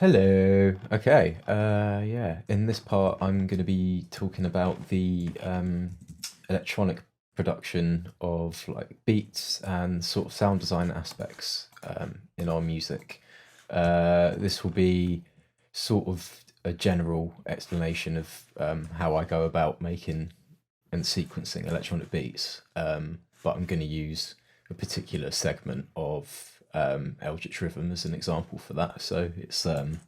Hello. Okay. Yeah. In this part, I'm going to be talking about the electronic production of like beats and sort of sound design aspects in our music. This will be sort of a general explanation of how I go about making and sequencing electronic beats, but I'm going to use a particular segment of Eldritch Rhythm as an example for that. So it's going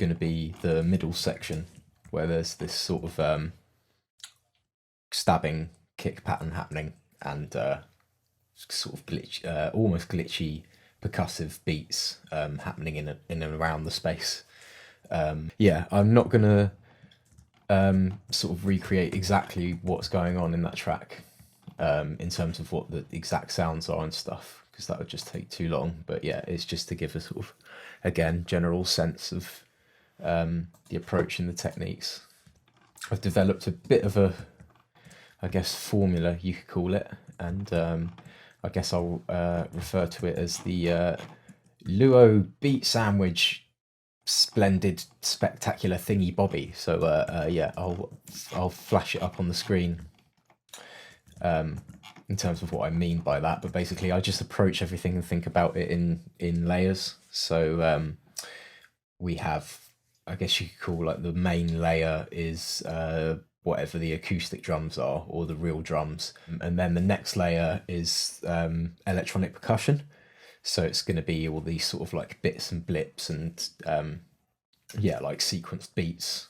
to be the middle section where there's this sort of stabbing kick pattern happening and sort of almost glitchy percussive beats happening in and around the space. Yeah, I'm not going to sort of recreate exactly what's going on in that track in terms of what the exact sounds are and stuff, because that would just take too long. But yeah, it's just to give a sort of, again, general sense of the approach and the techniques. I've developed a bit of a, I guess, formula you could call it, and I guess I'll refer to it as the Luo Beat Sandwich Splendid Spectacular Thingy Bobby. So yeah, I'll flash it up on the screen in terms of what I mean by that. But basically, I just approach everything and think about it in layers. So we have, I guess you could call, like, the main layer is whatever the acoustic drums are or the real drums, and then the next layer is electronic percussion. So it's going to be all these sort of like bits and blips and yeah, like sequenced beats.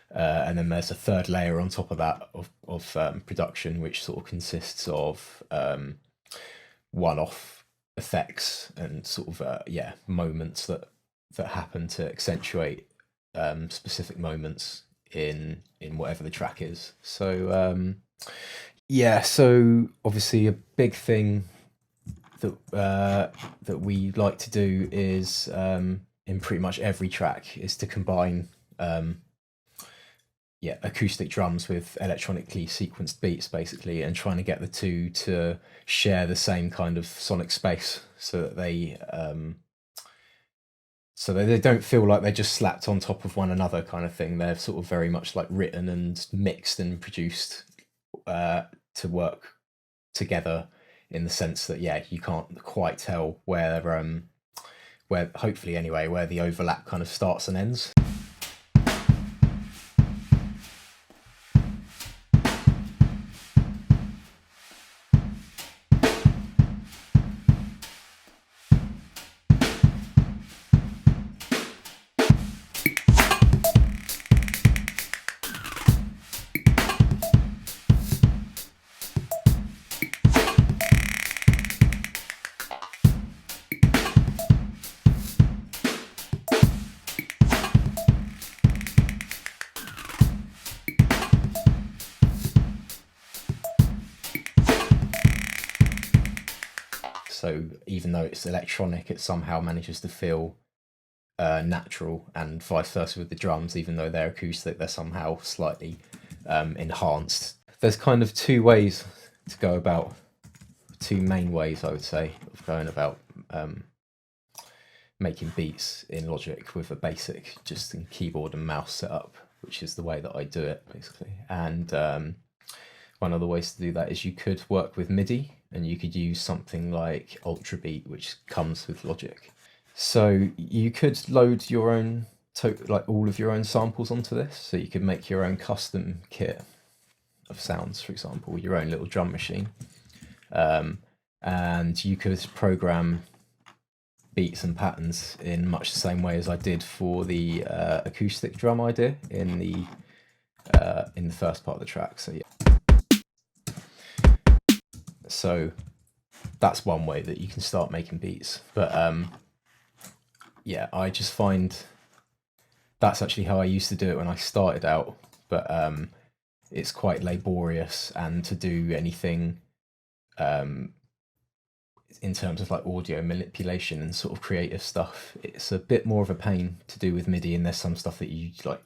And then there's a third layer on top of that of production, which sort of consists of one-off effects and sort of yeah, moments that happen to accentuate specific moments in whatever the track is. So yeah, so obviously a big thing that we like to do is in pretty much every track is to combine yeah, acoustic drums with electronically sequenced beats, basically, and trying to get the two to share the same kind of sonic space so that they don't feel like they're just slapped on top of one another, kind of thing. They're sort of very much like written and mixed and produced to work together, in the sense that, yeah, you can't quite tell where hopefully anyway, where the overlap kind of starts and ends. So even though it's electronic, it somehow manages to feel natural, and vice versa with the drums. Even though they're acoustic, they're somehow slightly enhanced. There's kind of two ways to go about, two main ways, I would say, of going about making beats in Logic with a basic just in keyboard and mouse setup, which is the way that I do it, basically. And one of the ways to do that is you could work with MIDI, and you could use something like Ultrabeat, which comes with Logic. So you could load your own, like all of your own samples onto this. So you could make your own custom kit of sounds, for example, your own little drum machine. And you could program beats and patterns in much the same way as I did for the acoustic drum idea in the first part of the track. So yeah. So that's one way that you can start making beats. But yeah, I just find that's actually how I used to do it when I started out. But it's quite laborious, and to do anything in terms of like audio manipulation and sort of creative stuff, it's a bit more of a pain to do with MIDI, and there's some stuff that you like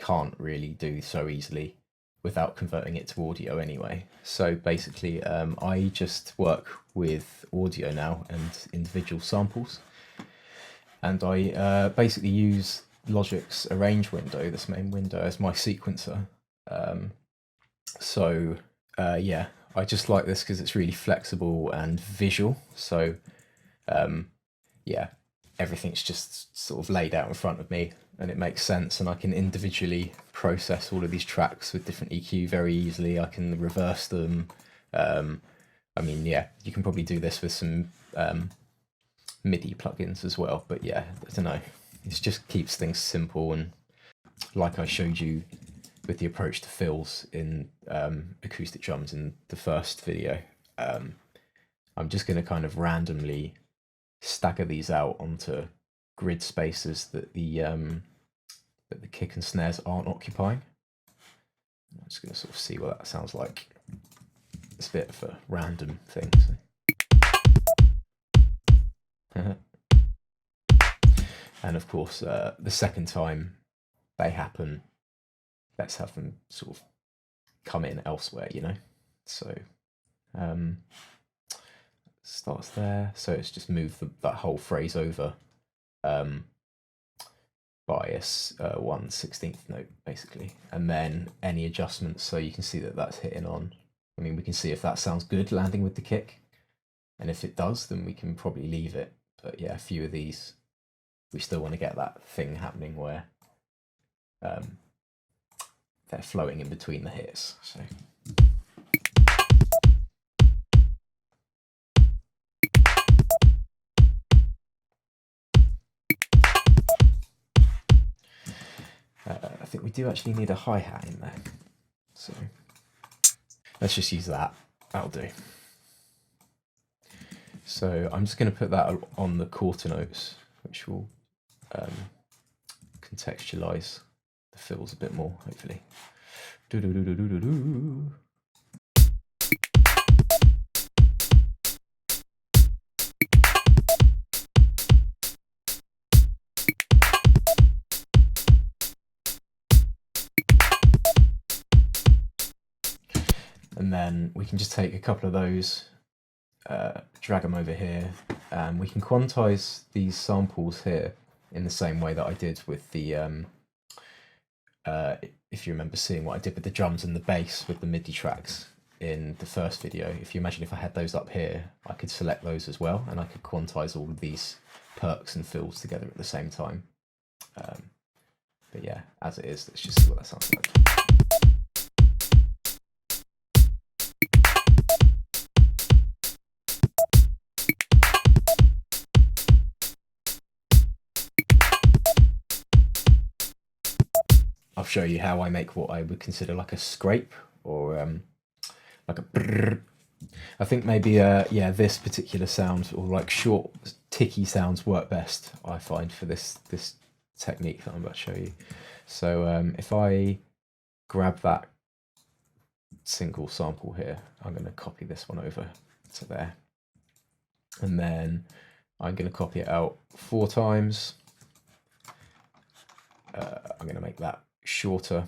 can't really do so easily without converting it to audio anyway. So basically, I just work with audio now and individual samples. and I basically use Logic's arrange window, this main window, as my sequencer. Yeah, I just like this because it's really flexible and visual. So yeah, everything's just sort of laid out in front of me and it makes sense, and I can individually process all of these tracks with different EQ very easily. I can reverse them. I mean, yeah, you can probably do this with some MIDI plugins as well, but yeah, I don't know. It just keeps things simple, and like I showed you with the approach to fills in acoustic drums in the first video, I'm just going to kind of randomly stagger these out onto grid spaces that the kick and snares aren't occupying. I'm just going to sort of see what that sounds like. It's a bit of a random thing. So. And of course, the second time they happen, let's have them sort of come in elsewhere, you know? So starts there. So it's just move that whole phrase over by a 1/16th note, basically. And then any adjustments, so you can see that that's hitting on. I mean, we can see if that sounds good landing with the kick. And if it does, then we can probably leave it. But yeah, a few of these, we still want to get that thing happening where they're flowing in between the hits. So. I think we do actually need a hi-hat in there. So let's just use that. That'll do. So I'm just going to put that on the quarter notes, which will contextualize the fills a bit more, hopefully. And then we can just take a couple of those, drag them over here, and we can quantize these samples here in the same way that I did with the, if you remember seeing what I did with the drums and the bass with the MIDI tracks in the first video. If you imagine if I had those up here, I could select those as well, and I could quantize all of these perks and fills together at the same time. But yeah, as it is, let's just see what that sounds like. I'll show you how I make what I would consider like a scrape, or like a brrr. I think maybe yeah, this particular sound, or like short ticky sounds, work best, I find, for this technique that I'm about to show you. So if I grab that single sample here, I'm going to copy this one over to there, and then I'm going to copy it out 4 times. I'm going to make that shorter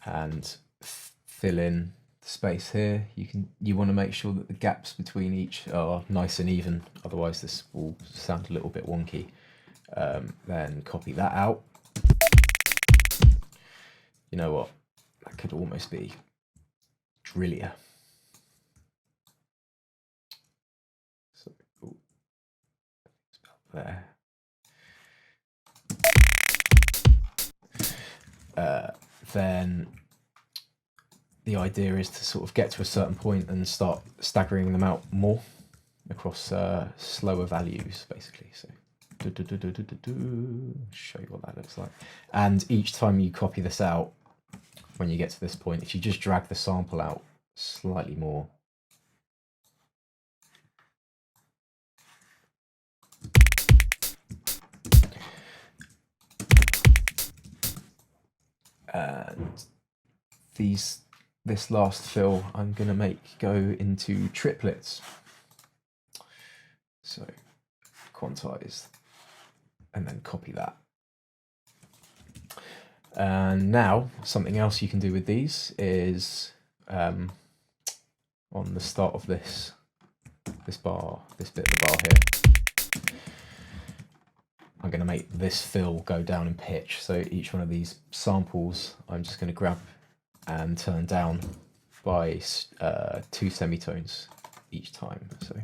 and fill in the space here. You want to make sure that the gaps between each are nice and even, otherwise this will sound a little bit wonky. Then copy that out. You know what, that could almost be drillier. So there. Then the idea is to sort of get to a certain point and start staggering them out more across slower values, basically. So show you what that looks like. And each time you copy this out, when you get to this point, if you just drag the sample out slightly more, and this last fill I'm going to make go into triplets. So quantize and then copy that. And now something else you can do with these is on the start of this bit of the bar here, I'm going to make this fill go down in pitch. So each one of these samples, I'm just going to grab and turn down by 2 semitones each time. So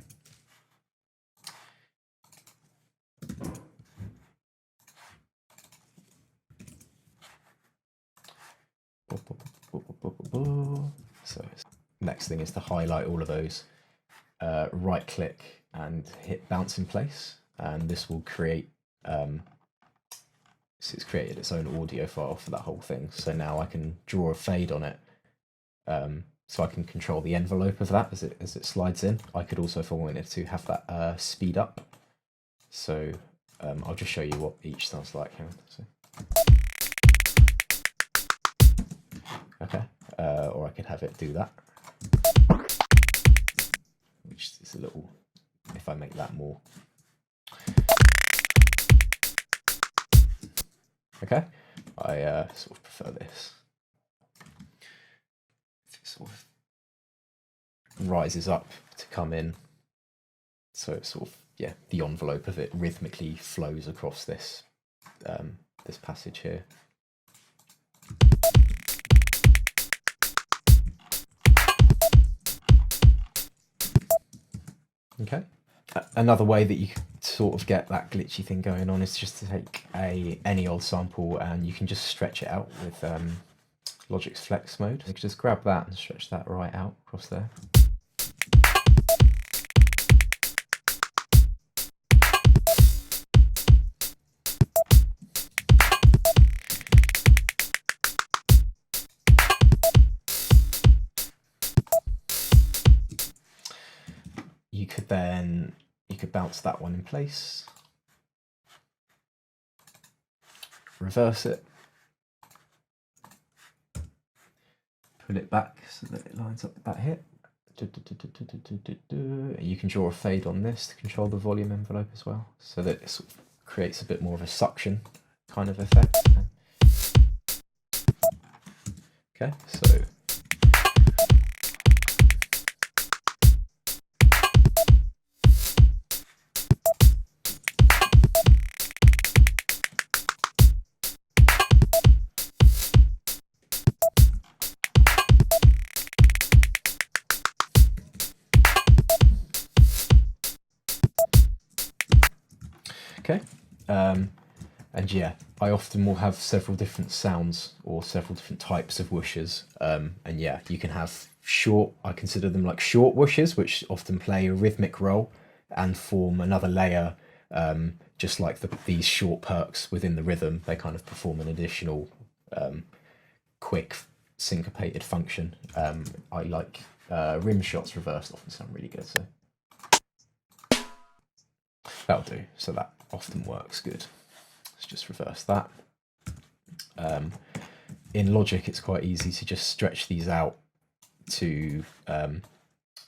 next thing is to highlight all of those. Right click and hit bounce in place, and this will create so it's created its own audio file for that whole thing. So now I can draw a fade on it, so I can control the envelope of that as it slides in. I could also, if I wanted to, have that speed up. So I'll just show you what each sounds like. Okay, or I could have it do that, which is a little, if I make that more. Okay, I sort of prefer this. It sort of rises up to come in, so it's sort of, yeah, the envelope of it rhythmically flows across this this passage here. Okay. Another way that you can sort of get that glitchy thing going on is just to take any old sample and you can just stretch it out with Logic's flex mode. You can just grab that and stretch that right out across there. You could bounce that one in place, reverse it, pull it back so that it lines up with that hit. You can draw a fade on this to control the volume envelope as well, so that it sort of creates a bit more of a suction kind of effect. Okay, so okay, and yeah, I often will have several different sounds or several different types of whooshes, and yeah, you can have short, I consider them like short whooshes, which often play a rhythmic role and form another layer, just like these short perks within the rhythm. They kind of perform an additional quick syncopated function. I like rim shots reversed, often sound really good, so that'll do. So that often works good. Let's just reverse that. In Logic, it's quite easy to just stretch these out to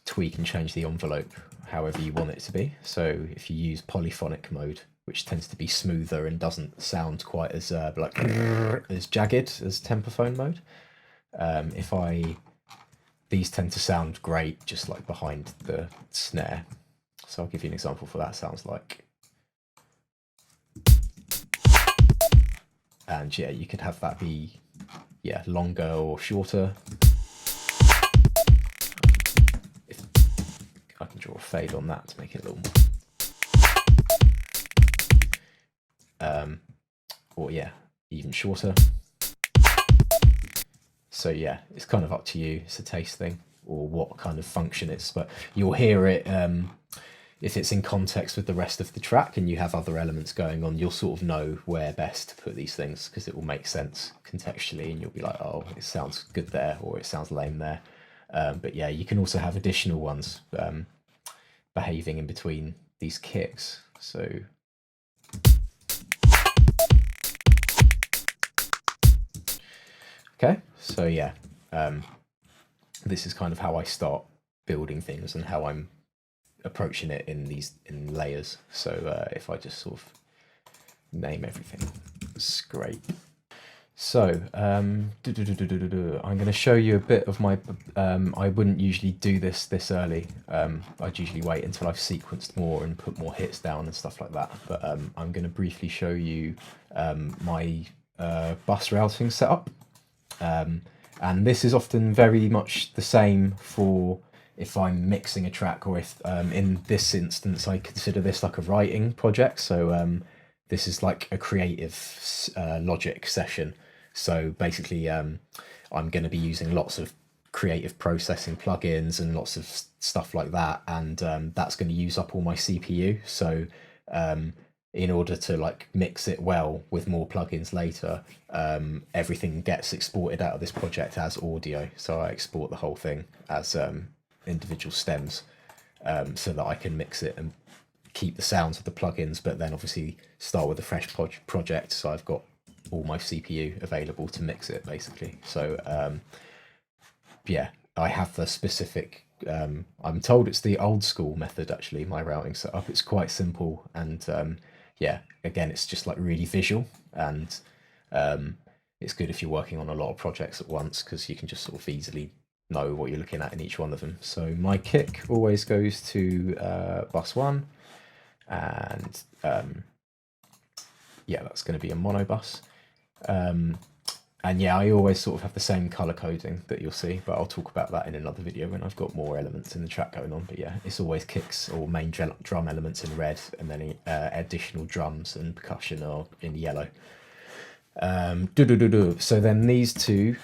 tweak and change the envelope however you want it to be. So if you use polyphonic mode, which tends to be smoother and doesn't sound quite as like as jagged as tempophone mode, these tend to sound great just like behind the snare. So I'll give you an example for that. Sounds like, and yeah, you could have that be longer or shorter. If I can draw a fade on that to make it a little more, or yeah, even shorter. So yeah, it's kind of up to you. It's a taste thing, or what kind of function it's. But you'll hear it if it's in context with the rest of the track and you have other elements going on. You'll sort of know where best to put these things because it will make sense contextually, and you'll be like, oh, it sounds good there, or it sounds lame there. But yeah, you can also have additional ones behaving in between these kicks. So okay, so yeah, this is kind of how I start building things and how I'm approaching it in layers. So if I just sort of name everything, scrape. So I'm going to show you a bit of my. I wouldn't usually do this early. I'd usually wait until I've sequenced more and put more hits down and stuff like that. But I'm going to briefly show you my bus routing setup. And this is often very much the same for if I'm mixing a track, or if in this instance I consider this like a writing project. So this is like a creative Logic session. So basically I'm going to be using lots of creative processing plugins and lots of stuff like that, and that's going to use up all my CPU. So in order to like mix it well with more plugins later, everything gets exported out of this project as audio. So I export the whole thing as individual stems, so that I can mix it and keep the sounds of the plugins, but then obviously start with a fresh project. So I've got all my CPU available to mix it basically. So yeah, I have the specific, I'm told it's the old school method actually, my routing setup. It's quite simple, and yeah, again, it's just like really visual, and it's good if you're working on a lot of projects at once, because you can just sort of easily know what you're looking at in each one of them. So my kick always goes to bus 1, and yeah, that's going to be a mono bus. And yeah, I always sort of have the same color coding that you'll see, but I'll talk about that in another video when I've got more elements in the track going on. But yeah, it's always kicks or main drum elements in red, and then additional drums and percussion are in yellow. So then these two,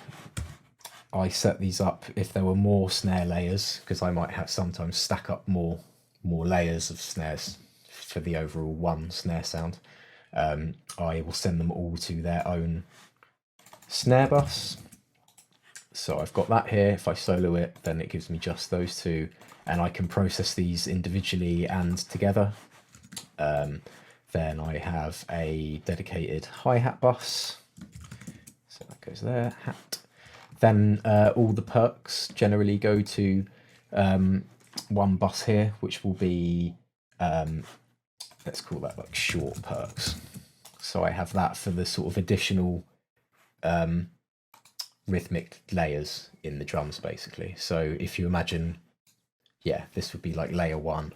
I set these up if there were more snare layers, because I might have sometimes stack up more layers of snares for the overall one snare sound. I will send them all to their own snare bus. So I've got that here. If I solo it, then it gives me just those two, and I can process these individually and together. Then I have a dedicated hi-hat bus, so that goes there, hat. Then all the perks generally go to one bus here, which will be, let's call that like short perks. So I have that for the sort of additional rhythmic layers in the drums basically. So if you imagine, yeah, this would be like layer 1,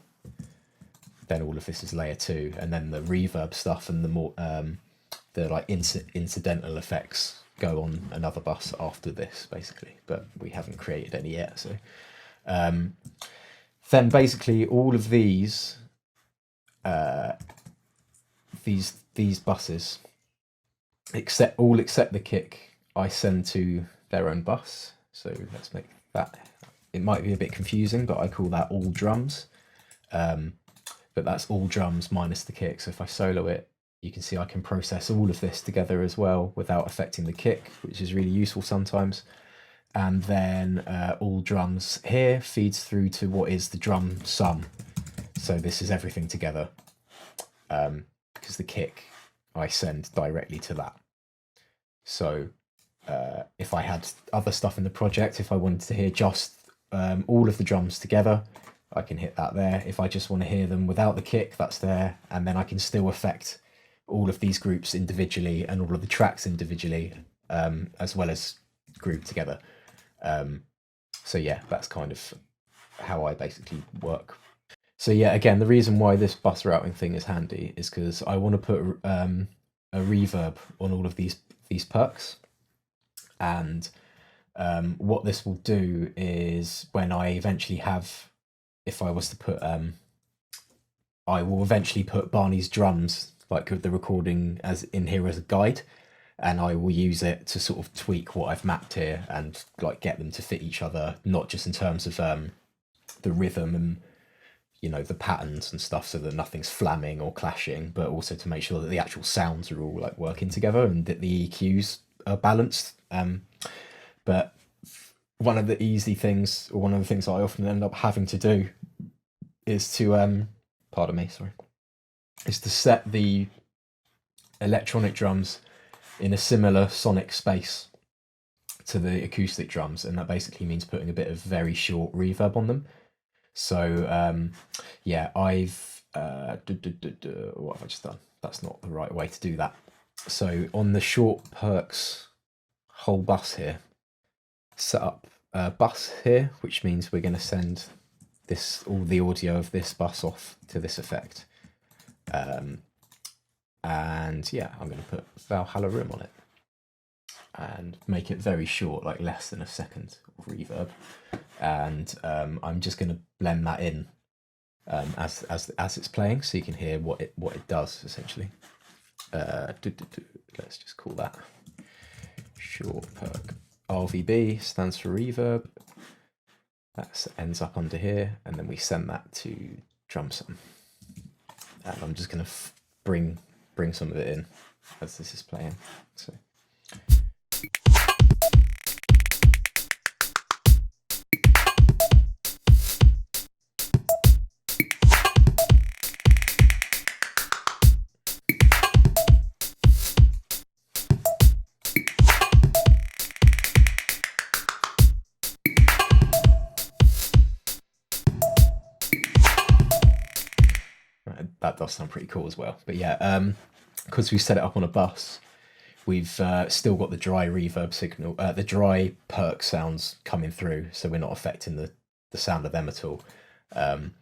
then all of this is layer 2, and then the reverb stuff and the more the like incidental effects go on another bus after this basically, but we haven't created any yet. So then basically all of these buses, except the kick, I send to their own bus. So let's make that, it might be a bit confusing, but I call that all drums. But that's all drums minus the kick. So if I solo it, you can see I can process all of this together as well without affecting the kick, which is really useful sometimes. And then all drums here feeds through to what is the drum sum. So this is everything together, because the kick I send directly to that. So if I had other stuff in the project, if I wanted to hear just all of the drums together, I can hit that there. If I just want to hear them without the kick, that's there. And then I can still affect all of these groups individually and all of the tracks individually, as well as group together. So yeah, that's kind of how I basically work. So yeah, again, the reason why this bus routing thing is handy is because I want to put a reverb on all of these perks. And what this will do is when I eventually have, if I was to put, I will eventually put Barney's drums, like with the recording, as in here as a guide, and I will use it to sort of tweak what I've mapped here and like get them to fit each other, not just in terms of the rhythm and, you know, the patterns and stuff, so that nothing's flamming or clashing, but also to make sure that the actual sounds are all like working together and that the EQs are balanced. But one of the easy things, or one of the things I often end up having to do, is to is to set the electronic drums in a similar sonic space to the acoustic drums, and that basically means putting a bit of very short reverb on them. So yeah, I've what have I just done? That's not the right way to do that. So on the short perks whole bus here, set up a bus here, which means we're going to send all the audio of this bus off to this effect. And yeah, I'm going to put Valhalla Room on it and make it very short, like less than a second of reverb. And I'm just going to blend that in as it's playing, so you can hear what it does essentially. Let's just call that short perk. RVB stands for reverb. That ends up under here, and then we send that to drum sum. And I'm just going to bring some of it in as this is playing. So. That does sound pretty cool as well. But yeah, because we set it up on a bus, we've still got the dry reverb signal, the dry perk sounds coming through, so we're not affecting the sound of them at all. And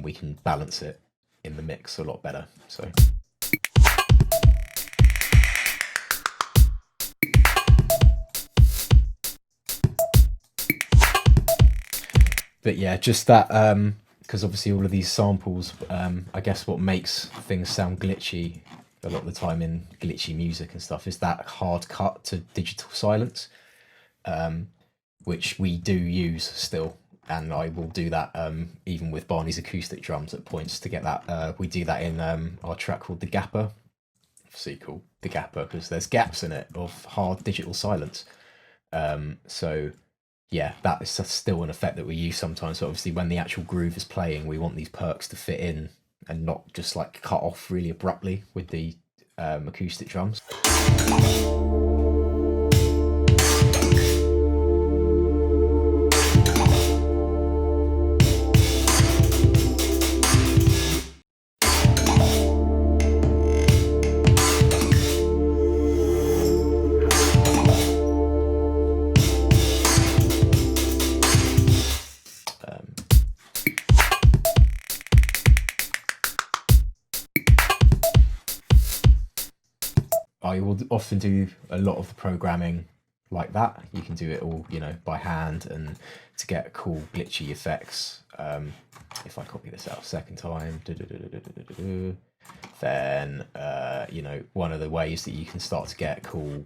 we can balance it in the mix a lot better. So. But yeah, just that, because obviously all of these samples, I guess what makes things sound glitchy a lot of the time in glitchy music and stuff is that hard cut to digital silence, which we do use still. And I will do that even with Barney's acoustic drums at points to get that. We do that in our track called The Gapper. Obviously called The Gapper because there's gaps in it of hard digital silence. So yeah, that is still an effect that we use sometimes. So obviously when the actual groove is playing, we want these perks to fit in and not just like cut off really abruptly with the acoustic drums. I will often do a lot of the programming like that. You can do it all, by hand, and to get cool glitchy effects. If I copy this out a second time, then one of the ways that you can start to get cool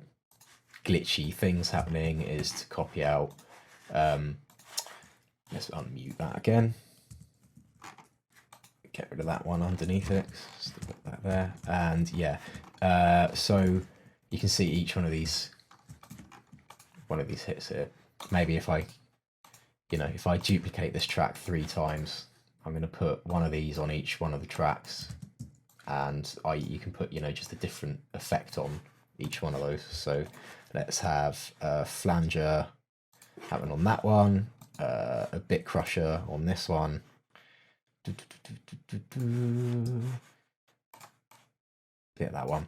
glitchy things happening is to copy out. Let's unmute that again. Get rid of that one underneath it. Just put that there, and yeah. So you can see each one of these hits here. Maybe if I duplicate this track 3 times, I'm going to put one of these on each one of the tracks, and you can put just a different effect on each one of those. So let's have a flanger happen on that one, a bit crusher on this one. Yeah, that one,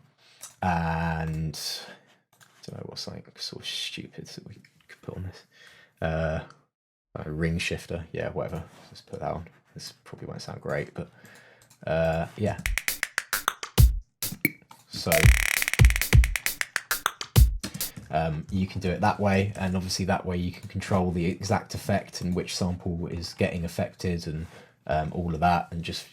and I don't know what's something sort of stupid that we could put on this. A ring shifter, yeah, whatever. Let's put that on. This probably won't sound great, but yeah. So you can do it that way, and obviously that way you can control the exact effect and which sample is getting affected and all of that, and just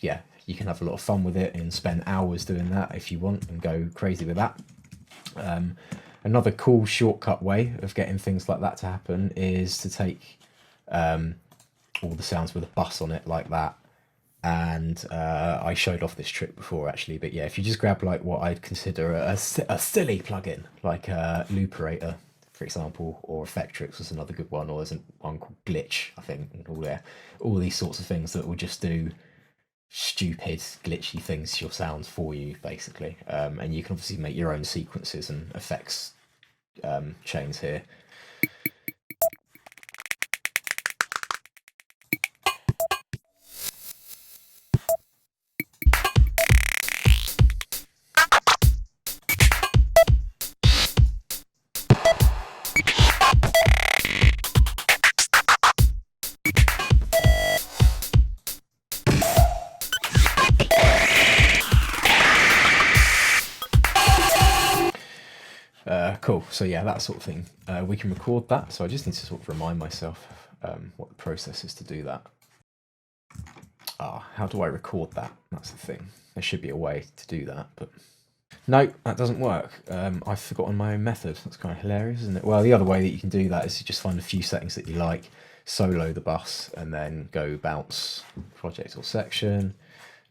you can have a lot of fun with it and spend hours doing that if you want and go crazy with that. Another cool shortcut way of getting things like that to happen is to take all the sounds with a bus on it like that. And I showed off this trick before actually, but yeah, if you just grab like what I'd consider a silly plugin, like Looperator, for example, or Effectrix was another good one, or there's one called Glitch, I think, and all these sorts of things that will just do stupid glitchy things to your sounds for you basically, and you can obviously make your own sequences and effects chains here. Cool. So yeah, that sort of thing. We can record that. So I just need to sort of remind myself what the process is to do that. How do I record that? That's the thing. There should be a way to do that, but no, that doesn't work. I've forgotten my own method. That's kind of hilarious, isn't it? Well, the other way that you can do that is to just find a few settings that you like, solo the bus, and then go bounce project or section,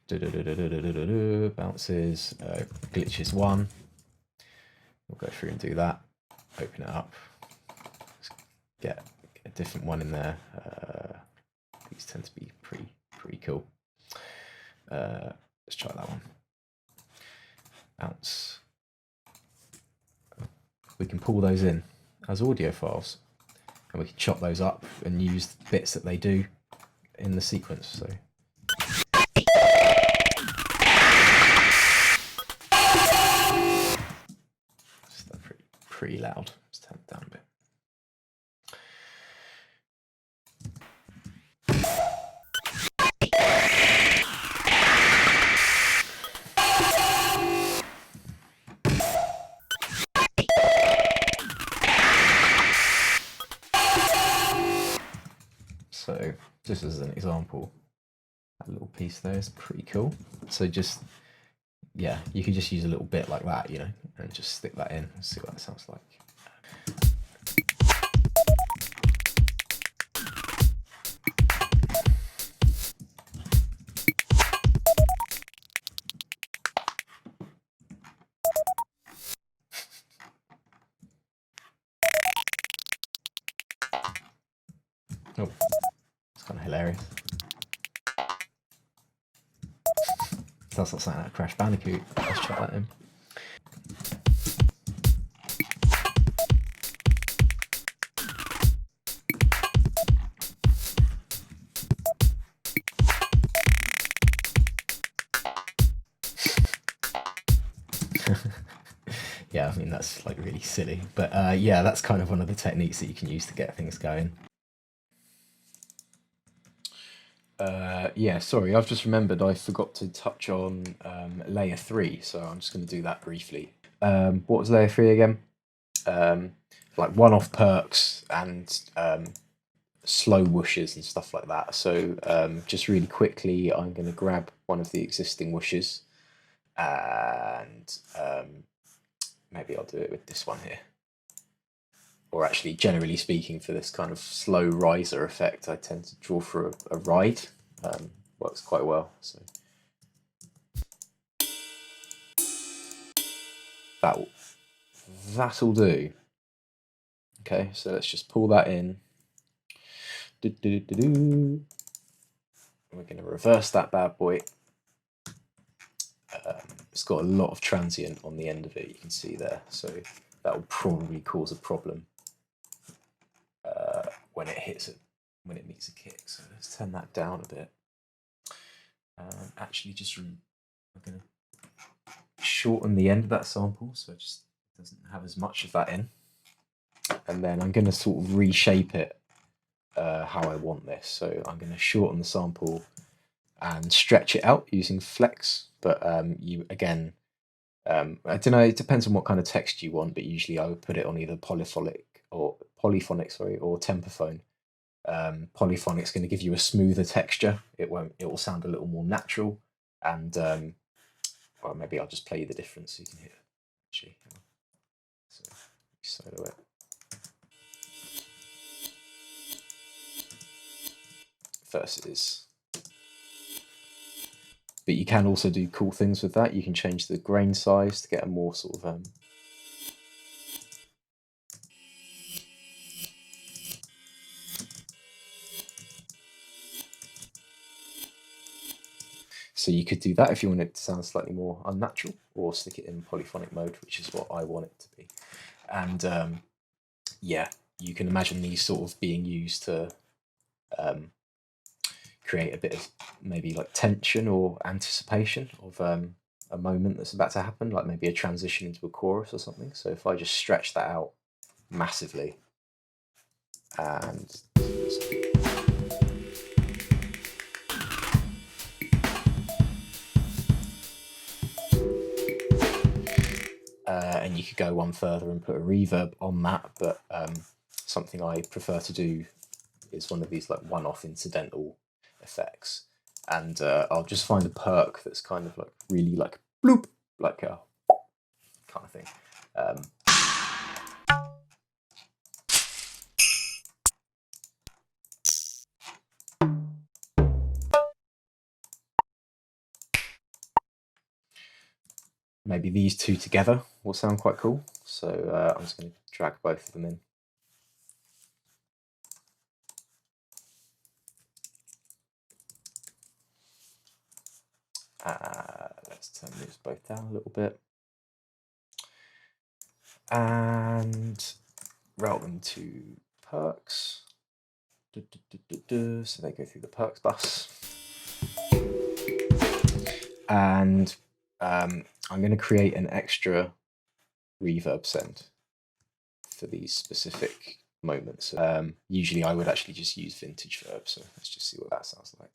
bounces, glitches 1. We'll go through and do that. Open it up. Let's get a different one in there. These tend to be pretty cool. Let's try that one. Bounce. We can pull those in as audio files, and we can chop those up and use the bits that they do in the sequence. So pretty loud. Let's turn it down a bit. So just as an example, that little piece there is pretty cool. So just, yeah, you could just use a little bit like that, you know, and just stick that in and see what that sounds like. Oh, it's kind of hilarious. That's not something like Crash Bandicoot. Let's try that in. Yeah, I mean, that's like really silly. But yeah, that's kind of one of the techniques that you can use to get things going. Yeah, sorry, I've just remembered I forgot to touch on layer 3, so I'm just going to do that briefly. What was layer 3 again? Like one-off perks and slow whooshes and stuff like that. So just really quickly, I'm going to grab one of the existing whooshes, and maybe I'll do it with this one here. Or actually, generally speaking, for this kind of slow riser effect, I tend to draw for a ride. Works quite well. So that'll do. Okay, so let's just pull that in. We're going to reverse that bad boy. It's got a lot of transient on the end of it, you can see there. So that will probably cause a problem when it hits it, when it meets a kick. So let's turn that down a bit. Actually, I'm going to shorten the end of that sample so it just doesn't have as much of that in. And then I'm going to sort of reshape it how I want this. So I'm going to shorten the sample and stretch it out using flex. But you again, I don't know, it depends on what kind of text you want, but usually I would put it on either polyphonic or tempophone. Polyphonic's going to give you a smoother texture. It will sound a little more natural, and well, maybe I'll just play you the difference so you can hear it. Actually, so solo it. Versus, but you can also do cool things with that. You can change the grain size to get a more sort of so you could do that if you want it to sound slightly more unnatural, or stick it in polyphonic mode, which is what I want it to be. And yeah, you can imagine these sort of being used to create a bit of maybe like tension or anticipation of a moment that's about to happen, like maybe a transition into a chorus or something. So if I just stretch that out massively and you could go one further and put a reverb on that, but something I prefer to do is one of these like one-off incidental effects, and I'll just find a perk that's kind of like really like bloop, like a kind of thing. Maybe these two together will sound quite cool. So I'm just going to drag both of them in. Let's turn these both down a little bit. And route them to perks. So they go through the perks bus. And I'm going to create an extra reverb send for these specific moments. Usually I would actually just use VintageVerb, so let's just see what that sounds like.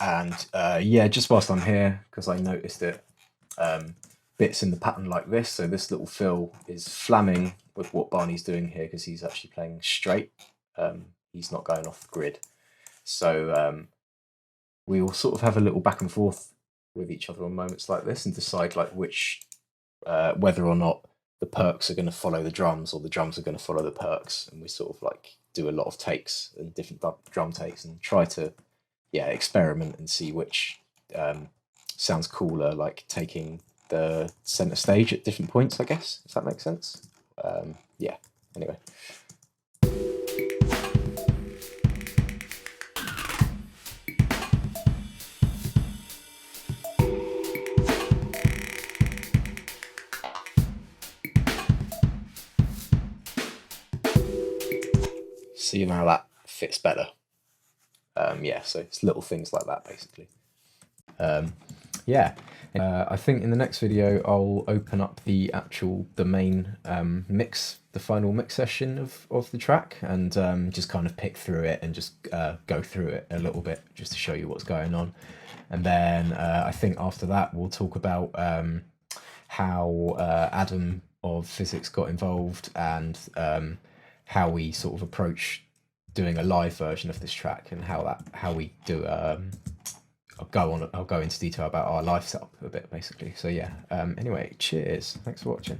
And yeah, just whilst I'm here, because I noticed it, bits in the pattern like this. So this little fill is flamming with what Barney's doing here because he's actually playing straight. He's not going off the grid. So we will sort of have a little back and forth with each other on moments like this and decide like which, whether or not the perks are going to follow the drums or the drums are going to follow the perks. And we sort of like do a lot of takes and different drum takes and try to, yeah, experiment and see which sounds cooler, like taking the center stage at different points, I guess, if that makes sense. Yeah, anyway. See how that fits better. Yeah, so it's little things like that, basically. Yeah, I think in the next video I'll open up the main mix, the final mix session of the track, and just kind of pick through it and just go through it a little bit just to show you what's going on. And then I think after that we'll talk about how Adam of Physics got involved and how we sort of approach doing a live version of this track and how we do. I'll go into detail about our live setup a bit, basically. So yeah. Anyway, cheers. Thanks for watching.